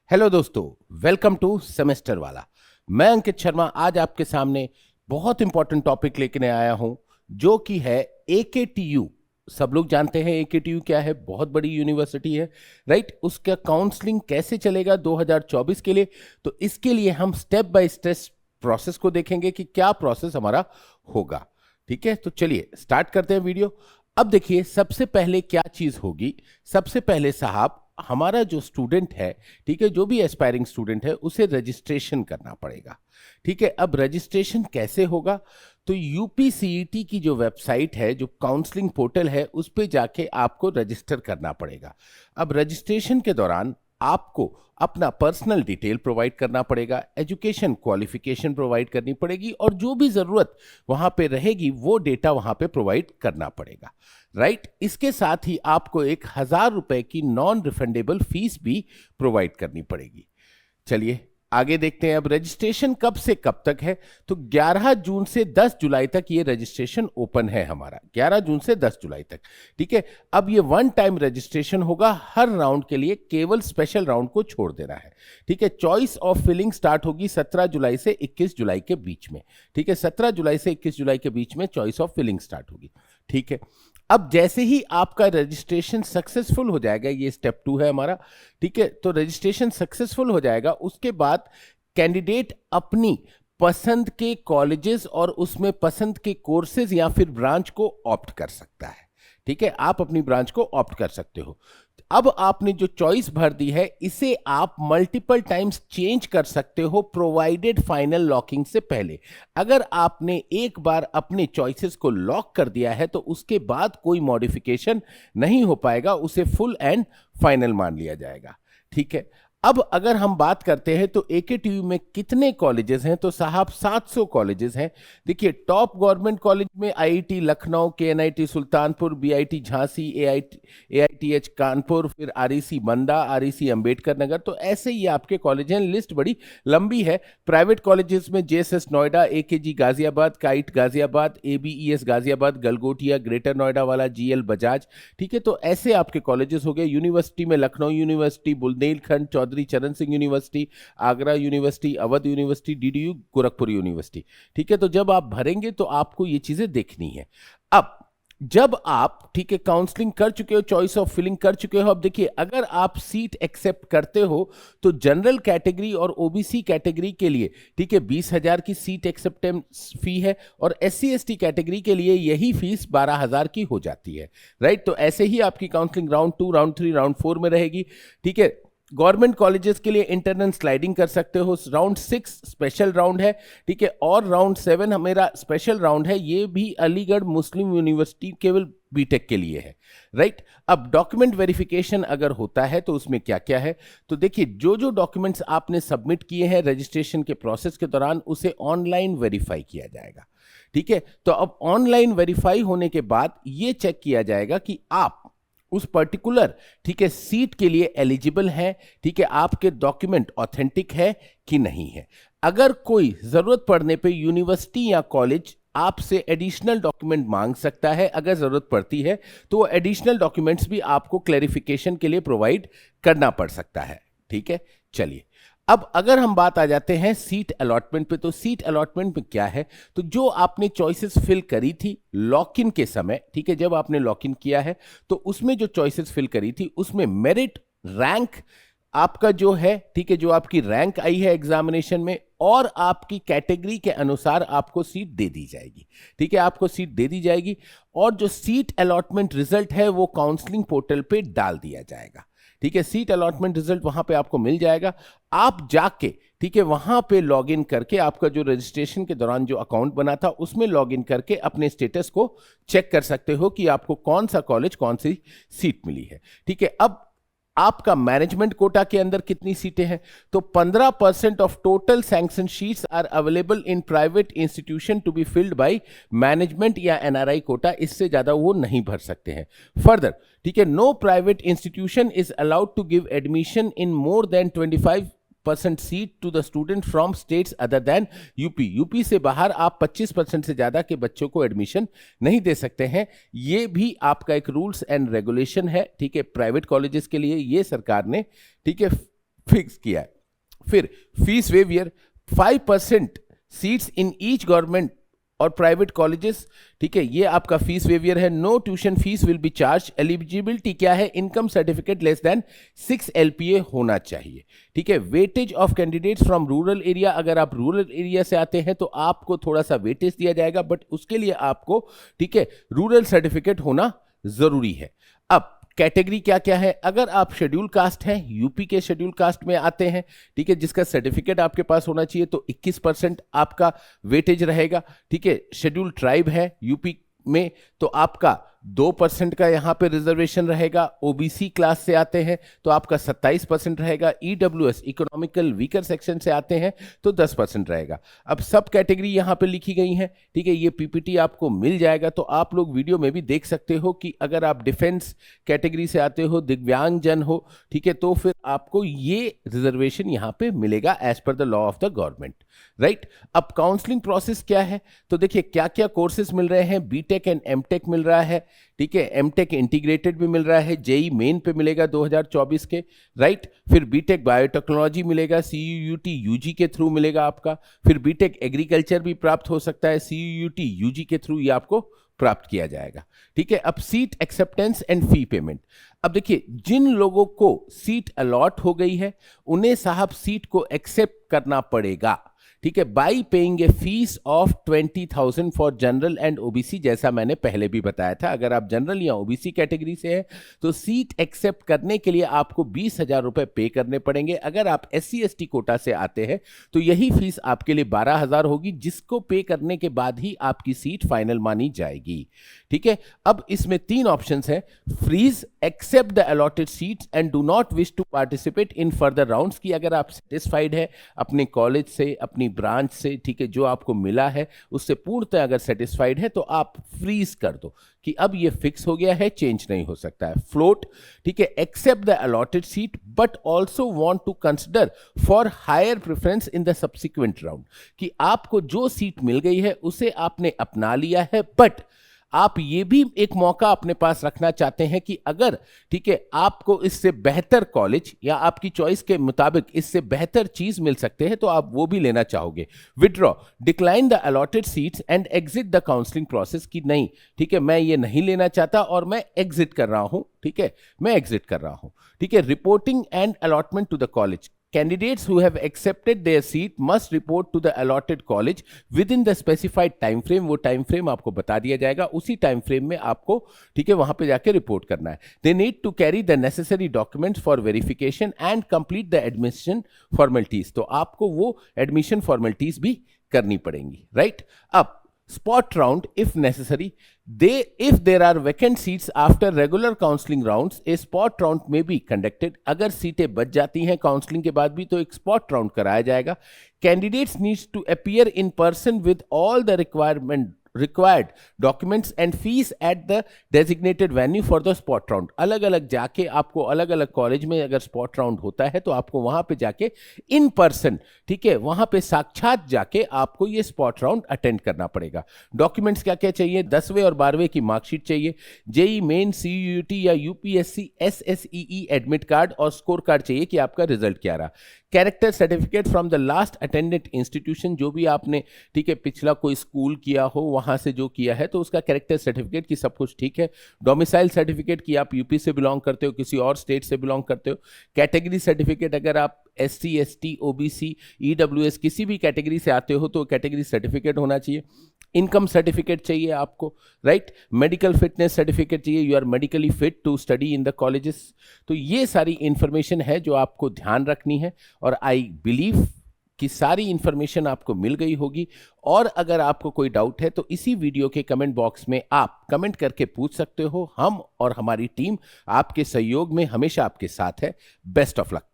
Hello दोस्तों, welcome to semester वाला। मैं अंकित शर्मा आज आपके सामने बहुत इंपॉर्टेंट टॉपिक लेकर आया हूं जो कि है एकेटीयू। सब लोग जानते हैं एकेटीयू क्या है, बहुत बड़ी यूनिवर्सिटी है, राइट। उसका काउंसलिंग कैसे चलेगा 2024 के लिए, तो इसके लिए हम स्टेप बाय स्टेप प्रोसेस को देखेंगे कि क्या प्रोसेस हमारा होगा। ठीक है, तो चलिए स्टार्ट करते हैं वीडियो। अब देखिए, सबसे पहले क्या चीज होगी। सबसे पहले साहब, हमारा जो स्टूडेंट है, ठीक है, जो भी एस्पायरिंग स्टूडेंट है, उसे रजिस्ट्रेशन करना पड़ेगा। ठीक है, अब रजिस्ट्रेशन कैसे होगा, तो यूपीसीईटी की जो वेबसाइट है, जो काउंसलिंग पोर्टल है, उस पे जाके आपको रजिस्टर करना पड़ेगा। अब रजिस्ट्रेशन के दौरान आपको अपना पर्सनल डिटेल प्रोवाइड करना पड़ेगा, एजुकेशन क्वालिफिकेशन प्रोवाइड करनी पड़ेगी, और जो भी जरूरत वहां पे रहेगी वो डेटा वहां पे प्रोवाइड करना पड़ेगा, राइट। इसके साथ ही आपको 1,000 रुपए की नॉन रिफंडेबल फीस भी प्रोवाइड करनी पड़ेगी। चलिए आगे देखते हैं। अब रजिस्ट्रेशन कब से कब तक है, तो 11 जून से 10 जुलाई तक ये रजिस्ट्रेशन ओपन है हमारा, 11 जून से 10 जुलाई तक। ठीक है, अब ये वन टाइम रजिस्ट्रेशन होगा हर राउंड के लिए, केवल स्पेशल राउंड को छोड़ देना है। ठीक है, चॉइस ऑफ फिलिंग स्टार्ट होगी 17 जुलाई से 21 जुलाई के बीच में। ठीक है, 17 जुलाई से 21 जुलाई के बीच में चॉइस ऑफ फिलिंग स्टार्ट होगी। ठीक है, अब जैसे ही आपका रजिस्ट्रेशन सक्सेसफुल हो जाएगा, ये स्टेप 2 है हमारा। ठीक है, तो रजिस्ट्रेशन सक्सेसफुल हो जाएगा, उसके बाद कैंडिडेट अपनी पसंद के कॉलेजेस और उसमें पसंद के कोर्सेज या फिर ब्रांच को ऑप्ट कर सकता है। ठीक है, आप अपनी ब्रांच को ऑप्ट कर सकते हो। अब आपने जो चॉइस भर दी है, इसे आप मल्टीपल टाइम्स चेंज कर सकते हो, प्रोवाइडेड फाइनल लॉकिंग से पहले। अगर आपने एक बार अपने चॉइसेस को लॉक कर दिया है तो उसके बाद कोई मॉडिफिकेशन नहीं हो पाएगा, उसे फुल एंड फाइनल मान लिया जाएगा। ठीक है, अब अगर हम बात करते हैं तो एकेटीयू में कितने कॉलेजेस हैं, तो साहब 700 कॉलेजेस हैं। देखिए, टॉप गवर्नमेंट कॉलेज में आईआईटी लखनऊ, केएनआईटी सुल्तानपुर, बीआईटी झांसी, एआईटीएच कानपुर, फिर आरईसी बंदा, आरईसी अंबेडकर नगर, तो ऐसे ही आपके कॉलेज हैं। लिस्ट बड़ी लंबी है। प्राइवेट कॉलेजेस में JSS Noida, AKG Ghaziabad, KIET Ghaziabad, ABES Ghaziabad, Galgotia, greater Noida वाला, जीएल बजाज। ठीक है, तो ऐसे आपके कॉलेजेस हो गए। यूनिवर्सिटी में लखनऊ यूनिवर्सिटी, बुंदेलखंड चौधरी चरण Singh university, Agra university, Awadh university, DDU Gorakhpur university. ठीक है, तो जब आप भरेंगे तो आपको ये चीजें देखनी है। अब जब आप, ठीक है, काउंसलिंग कर चुके हो, चॉइस ऑफ फिलिंग कर चुके हो, अब देखिए, अगर आप सीट एक्सेप्ट करते हो तो जनरल कैटेगरी और ओबीसी कैटेगरी के लिए, ठीक है, 20,000 की सीट एक्सेप्टेंस फी है, और एससी एसटी कैटेगरी के लिए यही फीस 12,000 की हो जाती है, राइट। तो ऐसे ही आपकी काउंसलिंग राउंड 2, राउंड 3, राउंड 4 में रहेगी। ठीक है, गवर्नमेंट कॉलेजेस के लिए इंटरनल स्लाइडिंग कर सकते हो। राउंड 6 स्पेशल राउंड है। ठीक है, और राउंड 7 मेरा स्पेशल राउंड है, ये भी अलीगढ़ मुस्लिम यूनिवर्सिटी केवल बीटेक के लिए है, राइट। अब डॉक्यूमेंट वेरिफिकेशन अगर होता है तो उसमें क्या क्या है, तो देखिए, जो जो डॉक्यूमेंट्स आपने सबमिट किए हैं रजिस्ट्रेशन के प्रोसेस के दौरान, उसे ऑनलाइन वेरीफाई किया जाएगा। ठीक है, तो अब ऑनलाइन वेरीफाई होने के बाद ये चेक किया जाएगा कि आप उस पर्टिकुलर, ठीक है, सीट के लिए एलिजिबल है। ठीक है, आपके डॉक्यूमेंट ऑथेंटिक है कि नहीं है। अगर कोई जरूरत पड़ने पे यूनिवर्सिटी या कॉलेज आपसे एडिशनल डॉक्यूमेंट मांग सकता है, अगर जरूरत पड़ती है तो वो एडिशनल डॉक्यूमेंट्स भी आपको क्लैरिफिकेशन के लिए प्रोवाइड करना पड़ सकता है। ठीक है, चलिए अब अगर हम बात आ जाते हैं सीट अलॉटमेंट पे, तो सीट अलॉटमेंट में क्या है, तो जो आपने चॉइसेस फिल करी थी लॉक इन के समय, ठीक है, जब आपने लॉक इन किया है तो उसमें जो चॉइसेस फिल करी थी उसमें मेरिट रैंक आपका जो है, ठीक है, जो आपकी रैंक आई है एग्जामिनेशन में, और आपकी कैटेगरी के अनुसार आपको सीट दे दी जाएगी। ठीक है, आपको सीट दे दी जाएगी, और जो सीट अलॉटमेंट रिजल्ट है वो काउंसलिंग पोर्टल पे डाल दिया जाएगा। ठीक है, सीट अलॉटमेंट रिजल्ट वहां पे आपको मिल जाएगा। आप जाके, ठीक है, वहां पे लॉग इन करके आपका जो रजिस्ट्रेशन के दौरान जो अकाउंट बना था उसमें लॉग इन करके अपने स्टेटस को चेक कर सकते हो कि आपको कौन सा कॉलेज, कौन सी सीट मिली है। ठीक है, अब आपका मैनेजमेंट कोटा के अंदर कितनी सीटें हैं, तो 15% of total sanction seats are available in private institution to be filled by management या एनआरआई कोटा, इससे ज्यादा वो नहीं भर सकते हैं। फर्दर, ठीक है, no private institution is allowed to give admission in more than 25% seat to the student from states other than UP. UP से बाहर आप 25% से ज्यादा के बच्चों को एडमिशन नहीं दे सकते हैं। ये भी आपका एक रूल्स एंड रेगुलेशन है। ठीक है, प्राइवेट कॉलेजेस के लिए ये सरकार ने, ठीक है, फिक्स किया है। फिर fees waiver 5% seats in each government और प्राइवेट कॉलेजेस, ठीक है, ये आपका फीस वेवियर है। No tuition fees will be charge. Eligibility क्या है? Income certificate less than 6 LPA होना चाहिए, ठीक है। Weightage of candidates from rural area, अगर आप रूरल एरिया से आते हैं तो आपको थोड़ा सा वेटेज दिया जाएगा, बट उसके लिए आपको, ठीक है, रूरल सर्टिफिकेट होना जरूरी है। अब कैटेगरी क्या क्या है? अगर आप शेड्यूल कास्ट हैं, यूपी के शेड्यूल कास्ट में आते हैं, ठीक है, जिसका सर्टिफिकेट आपके पास होना चाहिए, तो 21% आपका वेटेज रहेगा, ठीक है। शेड्यूल ट्राइब है यूपी में तो आपका 2% का यहां पे रिजर्वेशन रहेगा। ओबीसी क्लास से आते हैं तो आपका 27% रहेगा। ईडब्ल्यूएस इकोनॉमिकल वीकर सेक्शन से आते हैं तो 10% रहेगा। अब सब कैटेगरी यहां पे लिखी गई हैं, ठीक है। ये पीपीटी आपको मिल जाएगा, तो आप लोग वीडियो में भी देख सकते हो कि अगर आप डिफेंस कैटेगरी से आते हो, दिव्यांग जन हो, ठीक है, तो फिर आपको ये रिजर्वेशन यहां पे मिलेगा as per the law of the government, right. अब काउंसलिंग प्रोसेस क्या है? तो देखिए क्या क्या कोर्सेज मिल रहे हैं। बीटेक एंड एमटेक मिल रहा है, ठीक है। एमटेक इंटीग्रेटेड भी मिल रहा है, जेई मेन पे मिलेगा 2024 के, राइट। फिर बीटेक बायोटेक्नोलॉजी मिलेगा, सीयूयूटी यूजी के थ्रू मिलेगा आपका। फिर बीटेक एग्रीकल्चर भी प्राप्त हो सकता है, सीयूयूटी यूजी के थ्रू ये आपको प्राप्त किया जाएगा, ठीक है। अब seat acceptance and fee payment. अब देखिए जिन लोगों को सीट अलॉट हो गई है उन्हें साहब सीट को एक्सेप्ट करना पड़ेगा, ठीक है, by paying A fees of 20,000 for general and OBC. जैसा मैंने पहले भी बताया था, अगर आप जनरल या ओबीसी कैटेगरी से हैं तो सीट एक्सेप्ट करने के लिए आपको 20,000 रुपए पे करने पड़ेंगे। अगर आप SC ST कोटा से आते हैं तो यही फीस आपके लिए 12,000 होगी, जिसको पे करने के बाद ही आपकी सीट फाइनल मानी जाएगी, ठीक है। अब इसमें 3 ऑप्शंस हैं। Freeze, accept the allotted seats and do not wish to participate in further rounds. की अगर आप सेटिस्फाइड है अपने कॉलेज से, अपनी ब्रांच से, ठीक है, जो आपको मिला है उससे पूर्णतः अगर सेटिस्फाइड है तो आप फ्रीज कर दो कि अब ये फिक्स हो गया है, चेंज नहीं हो सकता है। फ्लोट, ठीक है, accept the allotted seat but also want to consider for higher preference in the subsequent round. कि आपको जो सीट मिल गई है उसे आपने अपना लिया है, बट आप ये भी एक मौका अपने पास रखना चाहते हैं कि अगर, ठीक है, आपको इससे बेहतर कॉलेज या आपकी चॉइस के मुताबिक इससे बेहतर चीज मिल सकते हैं तो आप वो भी लेना चाहोगे। Withdraw, decline the allotted seats and exit the counselling process. की नहीं, ठीक है, मैं ये नहीं लेना चाहता और मैं एग्जिट कर रहा हूं, ठीक है, मैं एग्जिट कर रहा हूं, ठीक है। Reporting and allotment to the college. Candidates who have accepted their seat must report to the allotted college within the specified time frame। वो time frame आपको बता दिया जाएगा, उसी time frame में आपको, ठीक है, वहां पे जाके रिपोर्ट करना है। They need to carry the necessary documents for verification and complete the admission formalities। तो आपको वो admission formalities भी करनी पड़ेंगी, राइट। अब spot round if necessary, if there are vacant seats after regular counseling rounds, a spot round may be conducted। अगर सीटें बच जाती हैं काउंसलिंग के बाद भी तो एक स्पॉट राउंड कराया जाएगा। Candidates needs to appear in person with all the required documents and fees at the designated venue for the spot round. अलग अलग जाके आपको, अलग अलग कॉलेज में अगर स्पॉट राउंड होता है तो आपको वहां पे जाके इन पर्सन, ठीक है, वहां पे साक्षात जाके आपको ये स्पॉट राउंड अटेंड करना पड़ेगा। डॉक्यूमेंट्स क्या क्या चाहिए? 10वें और 12वें की मार्कशीट चाहिए, जेई मेन, सीयूटी या यूपीएससी SSEE एडमिट कार्ड और स्कोर कार्ड चाहिए कि आपका रिजल्ट क्या रहा। Character certificate from the last attended institution, जो भी आपने, ठीक है, पिछला कोई स्कूल किया हो वहां से जो किया है तो उसका कैरेक्टर सर्टिफिकेट की सब कुछ ठीक है। डोमिसाइल सर्टिफिकेट की आप यूपी से बिलोंग करते हो, किसी और स्टेट से बिलोंग करते हो। कैटेगरी सर्टिफिकेट, अगर आप SC ST OBC EWS किसी भी कैटेगरी से आते हो तो कैटेगरी सर्टिफिकेट होना चाहिए। इनकम सर्टिफिकेट चाहिए आपको, राइट। मेडिकल फिटनेस सर्टिफिकेट चाहिए, you are medically fit to study in the colleges. तो ये सारी इंफॉर्मेशन है जो आपको ध्यान रखनी है और आई बिलीव कि सारी इंफॉर्मेशन आपको मिल गई होगी। और अगर आपको कोई डाउट है तो इसी वीडियो के कमेंट बॉक्स में आप कमेंट करके पूछ सकते हो। हम और हमारी टीम आपके सहयोग में हमेशा आपके साथ है। Best of luck.